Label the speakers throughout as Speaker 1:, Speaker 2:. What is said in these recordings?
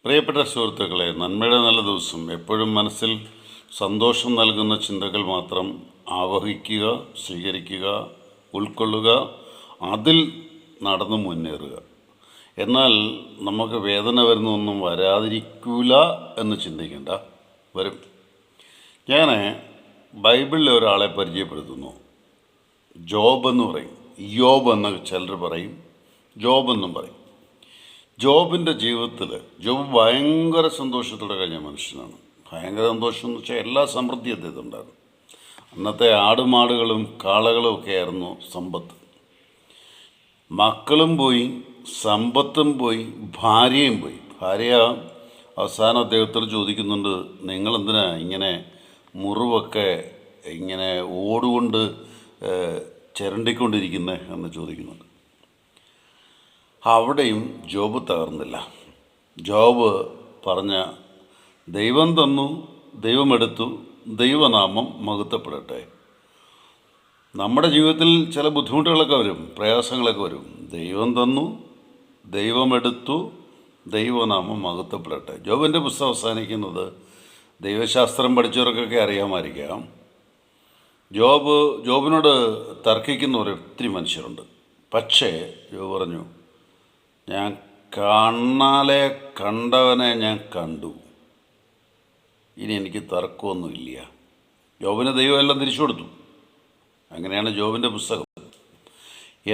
Speaker 1: പ്രിയപ്പെട്ട സുഹൃത്തുക്കളെ, നന്മയുടെ നല്ല ദിവസം. എപ്പോഴും മനസ്സിൽ സന്തോഷം നൽകുന്ന ചിന്തകൾ മാത്രം ആവഹിക്കുക, സ്വീകരിക്കുക, ഉൾക്കൊള്ളുക, അതിൽ നടന്നു മുന്നേറുക. എന്നാൽ നമുക്ക് വേദന വരുന്നൊന്നും വരാതിരിക്കൂല എന്ന് ചിന്തിക്കേണ്ട, വരും. ഞാൻ ബൈബിളിലെ ഒരാളെ പരിചയപ്പെടുത്തുന്നു. ജോബ് എന്ന് പറയും, യോബ് എന്ന് ചിലർ പറയും, ജോബ് എന്നും പറയും. ജോബിൻ്റെ ജീവിതത്തിൽ ജോബ് ഭയങ്കര സന്തോഷത്തോടെ കഴിഞ്ഞ മനുഷ്യനാണ്. ഭയങ്കര സന്തോഷം എന്ന് വെച്ചാൽ എല്ലാ സമൃദ്ധി അദ്ദേഹത്തുണ്ടായിരുന്നു. അന്നത്തെ ആടുമാടുകളും കാളകളും ഒക്കെ ആയിരുന്നു സമ്പത്ത്. മക്കളും പോയി, സമ്പത്തും പോയി, ഭാര്യയും പോയി. ഭാര്യ അവസാനം അദ്ദേഹത്തോട് ചോദിക്കുന്നുണ്ട്, നിങ്ങളെന്തിനാ ഇങ്ങനെ മുറിവൊക്കെ ഇങ്ങനെ ഓടുകൊണ്ട് ചിരണ്ടിക്കൊണ്ടിരിക്കുന്നത് എന്ന് ചോദിക്കുന്നുണ്ട്. അവിടെയും ജോബ് തകർന്നില്ല. ജോബ് പറഞ്ഞ, ദൈവം തന്നു, ദൈവമെടുത്തു, ദൈവനാമം മഹത്വപ്പെടട്ടെ. നമ്മുടെ ജീവിതത്തിൽ ചില ബുദ്ധിമുട്ടുകളൊക്കെ വരും, പ്രയാസങ്ങളൊക്കെ വരും. ദൈവം തന്നു, ദൈവമെടുത്തു, ദൈവനാമം മഹത്വപ്പെടട്ടെ. ജോബിൻ്റെ പുസ്തകം അവസാനിക്കുന്നത്, ദൈവശാസ്ത്രം പഠിച്ചവർക്കൊക്കെ അറിയാമായിരിക്കാം, ജോബിനോട് തർക്കിക്കുന്നവർ ഒത്തിരി മനുഷ്യരുണ്ട്. പക്ഷേ ജോബ് പറഞ്ഞു, ഞാൻ കണ്ണാലെ കണ്ടവനെ ഞാൻ കണ്ടു, ഇനി എനിക്ക് തർക്കമൊന്നുമില്ല. ജോബിന് ദൈവം എല്ലാം തിരിച്ചു കൊടുത്തു. അങ്ങനെയാണ് ജോബിൻ്റെ പുസ്തകം.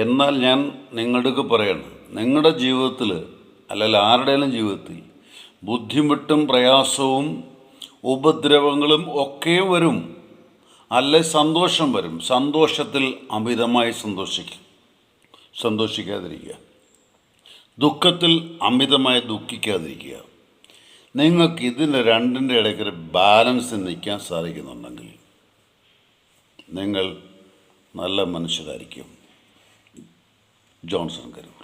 Speaker 1: എന്നാൽ ഞാൻ നിങ്ങളുടെ പറയണം, നിങ്ങളുടെ ജീവിതത്തിൽ അല്ലെങ്കിൽ ആരുടെയും ജീവിതത്തിൽ ബുദ്ധിമുട്ടും പ്രയാസവും ഉപദ്രവങ്ങളും ഒക്കെ വരും. അല്ലെ സന്തോഷം വരും. സന്തോഷത്തിൽ അമിതമായി സന്തോഷിക്കാതിരിക്കുക. ദുഃഖത്തിൽ അമിതമായി ദുഃഖിക്കാതിരിക്കുക. നിങ്ങൾക്ക് ഇതിൻ്റെ രണ്ടിൻ്റെ ഇടയ്ക്കൊരു ബാലൻസ് നിൽക്കാൻ സാധിക്കുന്നുണ്ടെങ്കിൽ നിങ്ങൾ നല്ല മനുഷ്യരായിരിക്കും. ജോൺസൺ കരൂർ.